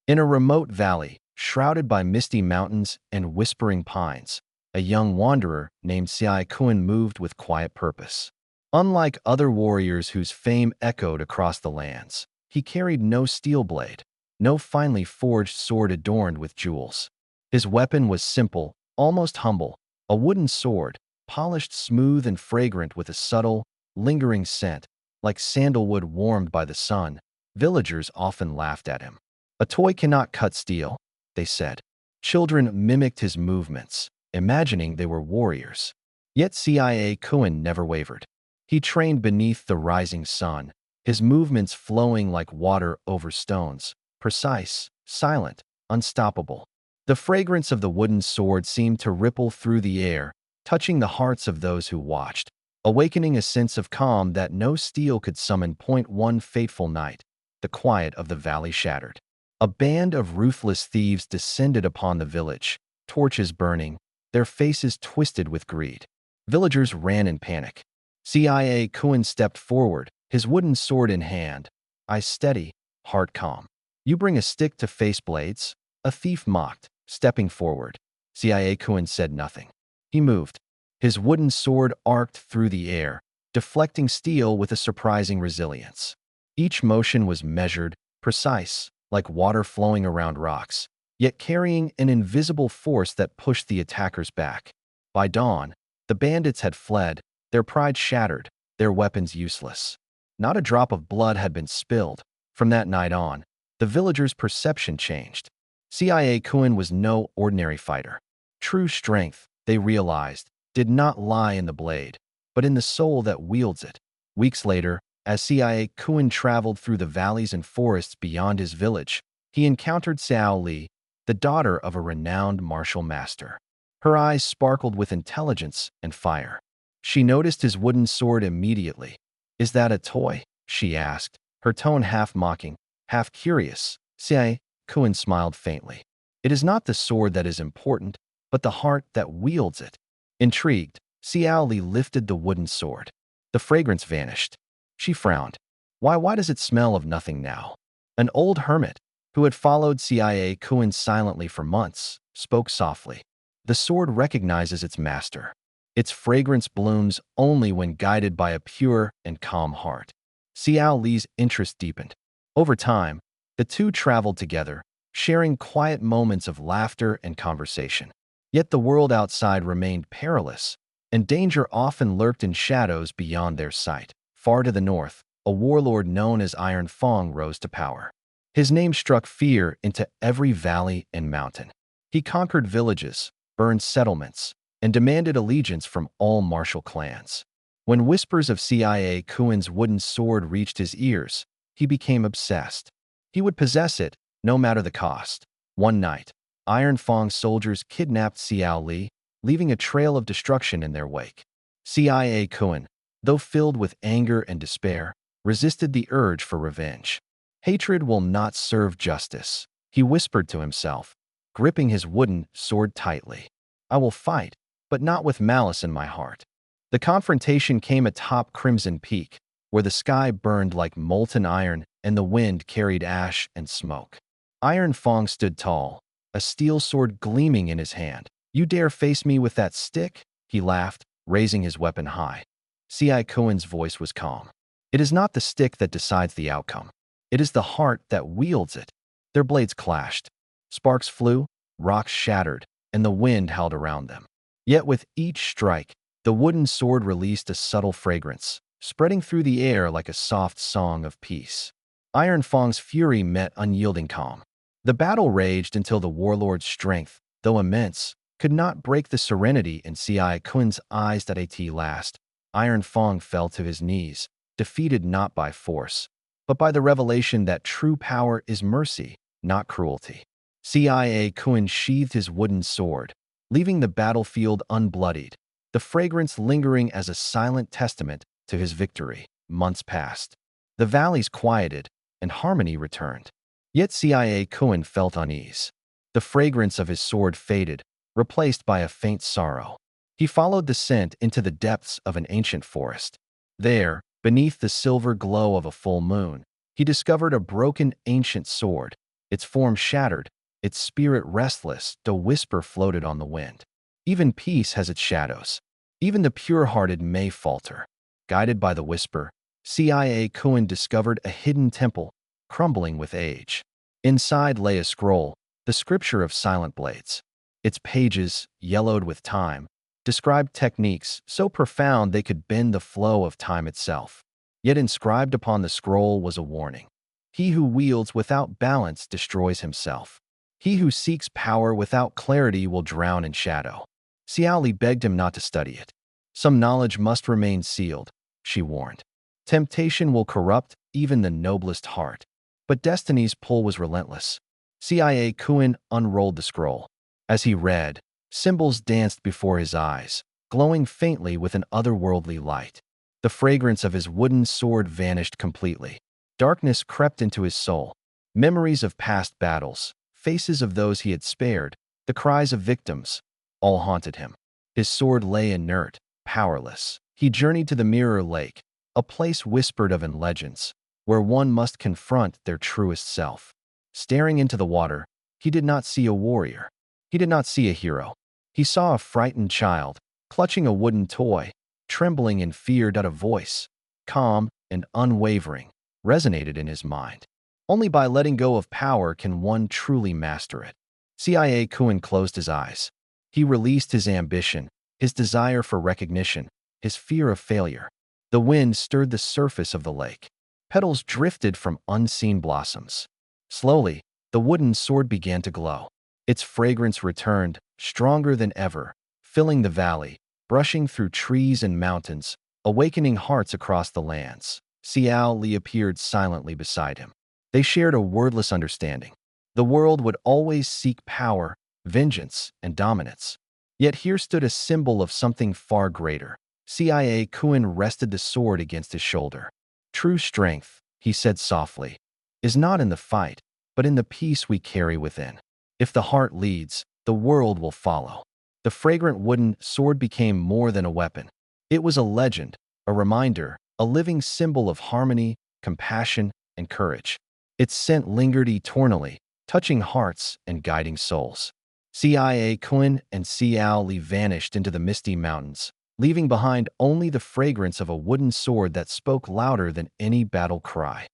In a remote valley, shrouded by misty mountains and whispering pines, a young wanderer named Cia Kun moved with quiet purpose. Unlike other warriors whose fame echoed across the lands, he carried no steel blade, no finely forged sword adorned with jewels. His weapon was simple, almost humble, a wooden sword, polished smooth and fragrant with a subtle, lingering scent, like sandalwood warmed by the sun. Villagers often laughed at him. "A toy cannot cut steel," they said. Children mimicked his movements, imagining they were warriors. Yet Cia Kun never wavered. He trained beneath the rising sun, his movements flowing like water over stones, precise, silent, unstoppable. The fragrance of the wooden sword seemed to ripple through the air, touching the hearts of those who watched, awakening a sense of calm that no steel could summon. One fateful night, the quiet of the valley shattered. A band of ruthless thieves descended upon the village, torches burning, their faces twisted with greed. Villagers ran in panic. Cia Kun stepped forward, his wooden sword in hand, eyes steady, heart calm. "You bring a stick to face blades?" a thief mocked, stepping forward. Cia Kun said nothing. He moved. His wooden sword arced through the air, deflecting steel with a surprising resilience. Each motion was measured, precise, like water flowing around rocks, yet carrying an invisible force that pushed the attackers back. By dawn, the bandits had fled, their pride shattered, their weapons useless. Not a drop of blood had been spilled. From that night on, the villagers' perception changed. Cia Kun was no ordinary fighter. True strength, they realized, did not lie in the blade, but in the soul that wields it. Weeks later, as Cia Kun traveled through the valleys and forests beyond his village, he encountered Xiao Li, the daughter of a renowned martial master. Her eyes sparkled with intelligence and fire. She noticed his wooden sword immediately. "Is that a toy?" she asked, her tone half mocking, half curious. Cia Kun smiled faintly. "It is not the sword that is important, but the heart that wields it." Intrigued, Xiao Li lifted the wooden sword. The fragrance vanished. She frowned. Why does it smell of nothing now?" An old hermit, who had followed Cia Kun silently for months, spoke softly. "The sword recognizes its master. Its fragrance blooms only when guided by a pure and calm heart." Xiao Li's interest deepened. Over time, the two traveled together, sharing quiet moments of laughter and conversation. Yet the world outside remained perilous, and danger often lurked in shadows beyond their sight. Far to the north, a warlord known as Iron Fong rose to power. His name struck fear into every valley and mountain. He conquered villages, burned settlements, and demanded allegiance from all martial clans. When whispers of Cia Kun's wooden sword reached his ears, he became obsessed. He would possess it, no matter the cost. One night, Iron Fong's soldiers kidnapped Xiao Li, leaving a trail of destruction in their wake. Cia Kun, though filled with anger and despair, resisted the urge for revenge. "Hatred will not serve justice," he whispered to himself, gripping his wooden sword tightly. "I will fight, but not with malice in my heart." The confrontation came atop Crimson Peak, where the sky burned like molten iron and the wind carried ash and smoke. Iron Fong stood tall, a steel sword gleaming in his hand. "You dare face me with that stick?" he laughed, raising his weapon high. Cia Kun's voice was calm. "It is not the stick that decides the outcome. It is the heart that wields it." Their blades clashed. Sparks flew, rocks shattered, and the wind howled around them. Yet with each strike, the wooden sword released a subtle fragrance, spreading through the air like a soft song of peace. Iron Fong's fury met unyielding calm. The battle raged until the warlord's strength, though immense, could not break the serenity in Cia Kun's eyes. At last, Iron Fong fell to his knees, defeated not by force, but by the revelation that true power is mercy, not cruelty. Cia Kun sheathed his wooden sword, leaving the battlefield unbloodied, the fragrance lingering as a silent testament to his victory. Months passed. The valleys quieted, and harmony returned. Yet Cia Kun felt unease. The fragrance of his sword faded, replaced by a faint sorrow. He followed the scent into the depths of an ancient forest. There, beneath the silver glow of a full moon, he discovered a broken ancient sword, Its form shattered, its spirit restless, the whisper floated on the wind. Even peace has its shadows. Even the pure-hearted may falter. Guided by the whisper, Cia Kun discovered a hidden temple, crumbling with age. Inside lay a scroll, the scripture of silent blades. Its pages, yellowed with time, described techniques so profound they could bend the flow of time itself. Yet inscribed upon the scroll was a warning. He who wields without balance destroys himself. He who seeks power without clarity will drown in shadow. Xiaoli begged him not to study it. Some knowledge must remain sealed, she warned. Temptation will corrupt even the noblest heart. But destiny's pull was relentless. Cia Kun unrolled the scroll. As he read, symbols danced before his eyes, glowing faintly with an otherworldly light. The fragrance of his wooden sword vanished completely. Darkness crept into his soul. Memories of past battles, faces of those he had spared, the cries of victims, all haunted him. His sword lay inert, powerless. He journeyed to the Mirror Lake, a place whispered of in legends, where one must confront their truest self. Staring into the water, he did not see a warrior. He did not see a hero. He saw a frightened child, clutching a wooden toy, trembling in fear. A voice, calm and unwavering, resonated in his mind. Only by letting go of power can one truly master it. Cia Kun closed his eyes. He released his ambition, his desire for recognition, his fear of failure. The wind stirred the surface of the lake. Petals drifted from unseen blossoms. Slowly, the wooden sword began to glow. Its fragrance returned, stronger than ever, filling the valley, brushing through trees and mountains, awakening hearts across the lands. Xiao Li appeared silently beside him. They shared a wordless understanding. The world would always seek power, vengeance, and dominance. Yet here stood a symbol of something far greater. Cia Kun rested the sword against his shoulder. True strength, he said softly, is not in the fight, but in the peace we carry within. If the heart leads, the world will follow. The fragrant wooden sword became more than a weapon. It was a legend, a reminder, a living symbol of harmony, compassion, and courage. Its scent lingered eternally, touching hearts and guiding souls. Cia Kun and Xiao Li vanished into the misty mountains, leaving behind only the fragrance of a wooden sword that spoke louder than any battle cry.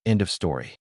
End of story.